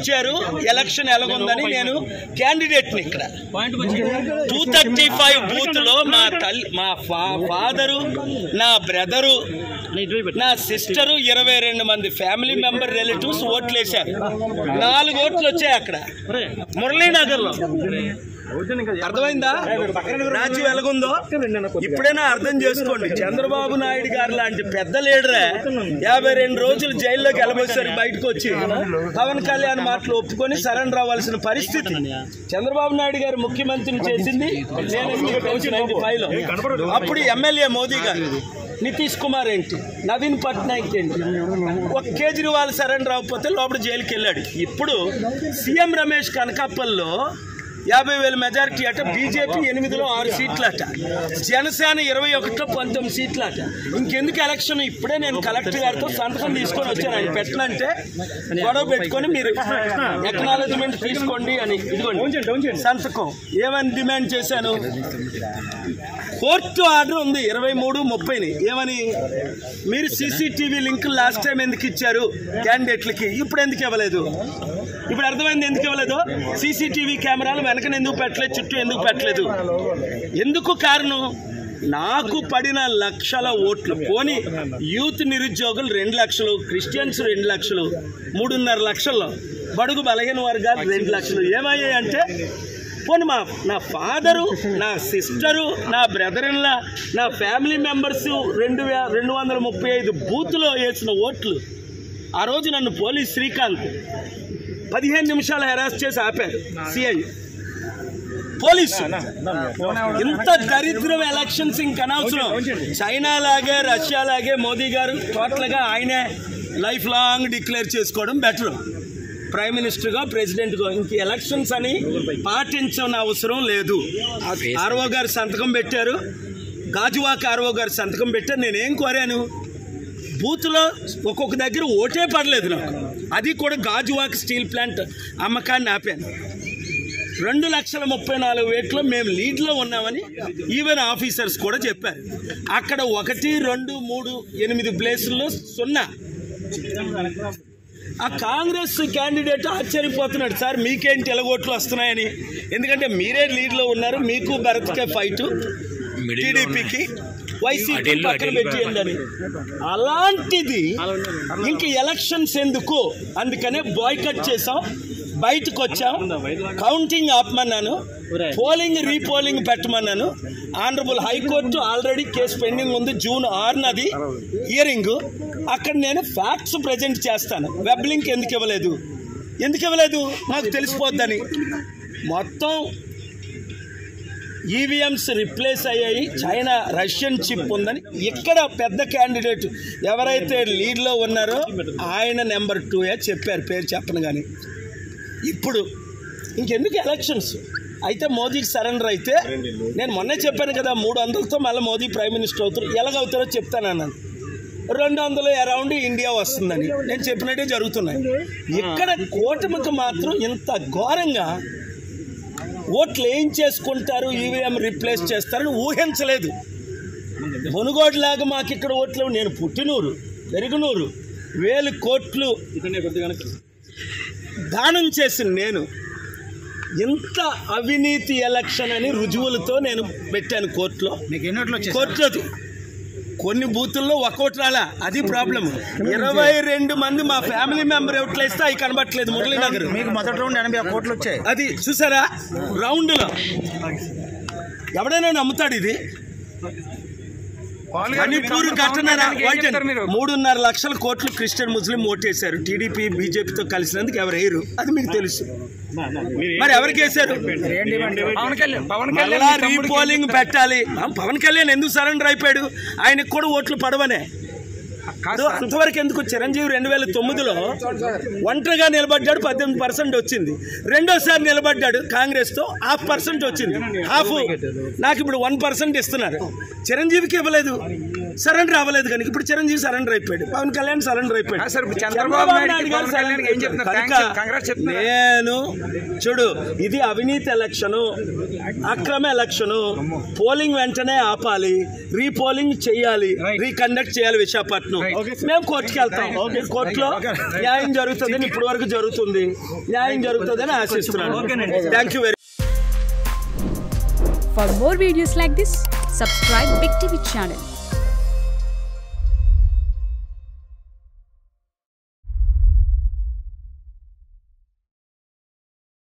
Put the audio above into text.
పిలిచారు ఎలక్షన్ ఎలాగుందని. నేను క్యాండిడేట్ని ఇక్కడ 235 బూత్లో మా ఫాదరు, నా బ్రదరు, నా సిస్టరు, 22 మంది ఫ్యామిలీ మెంబర్ రిలేటివ్స్ ఓట్లు వేశారు. 4 ఓట్లు వచ్చాయి అక్కడ మురళీనగర్లో. అర్థమైందా రాజ్యం ఎలాగుందో? ఇప్పుడైనా అర్థం చేసుకోండి. చంద్రబాబు నాయుడు గారు లాంటి పెద్ద లీడరే 52 రోజులు జైల్లోకి వెళ్ళబోసారు. బయటకు వచ్చి పవన్ కళ్యాణ్ మాటలు ఒప్పుకొని సరెండర్ అవ్వాల్సిన పరిస్థితి. చంద్రబాబు నాయుడు గారు ముఖ్యమంత్రిని చేసింది నేను 1995లో. అప్పుడు ఎమ్మెల్యే మోదీ గారు, నితీష్ కుమార్ ఏంటి, నవీన్ పట్నాయక్ ఏంటి, ఒక కేజ్రీవాల్ సరెండర్ అవ్వకపోతే లోపల జైలుకి వెళ్ళాడు. ఇప్పుడు సీఎం రమేష్ కనకాపల్లో 50,000 మెజారిటీ అట, బీజేపీ 8లో 6 సీట్లు అట, జనసేన 21లో 19 సీట్లు అట. ఇంకెందుకు ఎలక్షన్? ఇప్పుడే నేను కలెక్టర్ గారితో సంతకం తీసుకొని వచ్చాను. ఆయన పెట్టనంటే గొడవ పెట్టుకొని మీరు ఎక్నాలజ్మెంట్ తీసుకోండి అని. ఇదిగోండి సంతకం. ఏమని డిమాండ్ చేశాను? కోర్టు ఆర్డర్ ఉంది 23-30ని. ఏమని? మీరు సీసీటీవీ లింక్ లాస్ట్ టైం ఎందుకు ఇచ్చారు క్యాండిడేట్లకి, ఇప్పుడు ఎందుకు ఇవ్వలేదు? ఇప్పుడు అర్థమైంది ఎందుకు ఇవ్వలేదు. సీసీటీవీ కెమెరాలు వెనకన ఎందుకు పెట్టలేదు, చుట్టూ ఎందుకు పెట్టలేదు? ఎందుకు కారణం? నాకు పడిన లక్షల ఓట్లు పోని యూత్ నిరుద్యోగులు 2 లక్షలు, క్రిస్టియన్స్ 2 లక్షలు, 3.5 లక్షల్లో బడుగు బలహీన వర్గాలు 2 లక్షలు ఏమయ్యాయి అంటే, పోనీ నా ఫాదరు, నా సిస్టరు, నా బ్రదర్లా, నా ఫ్యామిలీ మెంబర్స్ 235 బూత్లో వేసిన ఓట్లు. ఆ రోజు నన్ను పోలీస్ శ్రీకాంత్ 15 నిమిషాలు హెరాస్ చేసి ఆపారు సిఐ పోలీసు. ఇంత దరిద్రం ఎలక్షన్స్ ఇంకనవసరం. చైనా లాగే, రష్యా లాగే మోదీ గారు టోటల్గా ఆయనే లైఫ్ లాంగ్ డిక్లేర్ చేసుకోవడం బెటర్. ప్రైమ్ మినిస్టర్గా, ప్రెసిడెంట్గా ఇంక ఎలక్షన్స్ అని పాటించని అవసరం లేదు. ఆర్ఓ గారు సంతకం పెట్టారు, గాజువాక ఆర్ఓ గారు సంతకం పెట్టారు. నేనేం కోరాను? బూత్లో ఒక్కొక్క దగ్గర ఓటే పడలేదు నాకు. అది కూడా గాజువాక స్టీల్ ప్లాంట్ అమ్మకాన్ని ఆపాను. 2,34,000 మేము లీడ్లో ఉన్నామని ఈవెన్ ఆఫీసర్స్ కూడా చెప్పారు. అక్కడ 1, 2, 3, 8 ప్లేసుల్లో 0. ఆ కాంగ్రెస్ క్యాండిడేట్ ఆశ్చర్యపోతున్నాడు, సార్ మీకేంటి ఎలగోట్లు వస్తున్నాయని. ఎందుకంటే మీరే లీడ్లో ఉన్నారు, మీకు భరత్కే ఫైటు, టీడీపీకి వైసీపీ పక్కన పెట్టిందని. అలాంటిది ఇంక ఎలక్షన్స్ ఎందుకు? అందుకనే బాయ్కట్ చేసాం, బయటకు వచ్చాం, కౌంటింగ్ ఆపమన్నాను, పోలింగ్ రీపోలింగ్ పెట్టమన్నాను. Honourable high court already case pending ఉంది, June 6న అది హియరింగ్. అక్కడ నేను ఫ్యాక్ట్స్ ప్రజెంట్ చేస్తాను. వెబ్ లింక్ ఎందుకు ఇవ్వలేదు నాకు తెలిసిపోద్దని. మొత్తం ఈవీఎంస్ రిప్లేస్ అయ్యాయి, చైనా రష్యన్ చిప్ ఉందని. ఇక్కడ పెద్ద క్యాండిడేట్ ఎవరైతే లీడ్లో ఉన్నారో ఆయన నెంబర్ 2 చెప్పారు, పేరు చెప్పను. కానీ ఇప్పుడు ఇంకెందుకు ఎలక్షన్స్? అయితే మోదీకి సరెండర్ అయితే, నేను మొన్నే చెప్పాను కదా 300తో మళ్ళీ మోదీ ప్రైమ్ మినిస్టర్ అవుతారు. ఎలాగవుతారో చెప్తానన్నాను. 200 అరౌండ్ ఇండియా వస్తుందని నేను చెప్పినట్టే జరుగుతున్నాయి. ఇక్కడ కూటమికి మాత్రం ఇంత ఘోరంగా ఓట్లు ఏం చేసుకుంటారు, ఈవీఎం రిప్లేస్ చేస్తారని ఊహించలేదు. మునుగోడులాగా మాకు ఇక్కడ ఓట్లు. నేను పుట్టినూరు, పెరుగునూరు, 1000 కోట్లు దానం చేసిన నేను ఇంత అవినీతి ఎలక్షన్ అని రుజువులతో నేను పెట్టాను కోర్టులో. కోర్టులో కొన్ని బూతుల్లో ఒక్కోటి రాలా, అది ప్రాబ్లం. 22 మంది మా ఫ్యామిలీ మెంబర్ ఓట్లు వేస్తే అవి కనబట్టలేదు. మురళీనగర్ మీకు మొదటి రౌండ్ 80 కోట్లు వచ్చాయి. అది చూసారా రౌండ్లో? ఎవడైనా నమ్ముతాడు ఇది? మణిపూర్ ఘటన 3.5 లక్షల కోట్లు క్రిస్టియన్ ముస్లిం ఓటేశారు. టీడీపీ బీజేపీతో కలిసినందుకు ఎవరు వేయరు, అది మీకు తెలుసు. మరి ఎవరికి వేశారు? మళ్ళా రీపోలింగ్ పెట్టాలి. పవన్ కళ్యాణ్ ఎందుకు సరెండర్ అయిపోయాడు? ఆయనకు కూడా ఓట్లు పడవనే. అంతవరకు ఎందుకు? చిరంజీవి 2009లో ఒంటరిగా నిలబడ్డాడు, 18% వచ్చింది. రెండోసారి నిలబడ్డాడు కాంగ్రెస్తో, 0.5% వచ్చింది. హాఫ్. నాకు ఇప్పుడు 1% ఇస్తున్నారు. చిరంజీవికి ఇవ్వలేదు. సరెండర్ అవ్వలేదు కనుక ఇప్పుడు చిరంజీవి సరెండర్ అయిపోయాడు, పవన్ కళ్యాణ్ సరెండర్ అయిపోయాడు. నేను చూడు, ఇది అవినీతి ఎలక్షను, అక్రమ ఎలక్షను. పోలింగ్ వెంటనే ఆపాలి, రీపోలింగ్ చేయాలి, రీకండక్ట్ చేయాలి విశాఖపట్నం. మేము కోర్టుకి వెళ్తాం. కోర్టులో న్యాయం జరుగుతుందని ఇప్పటి వరకు జరుగుతుంది, న్యాయం జరుగుతుందని ఆశిస్తున్నాను. Thank you very. For more videos like this, subscribe Big TV channel.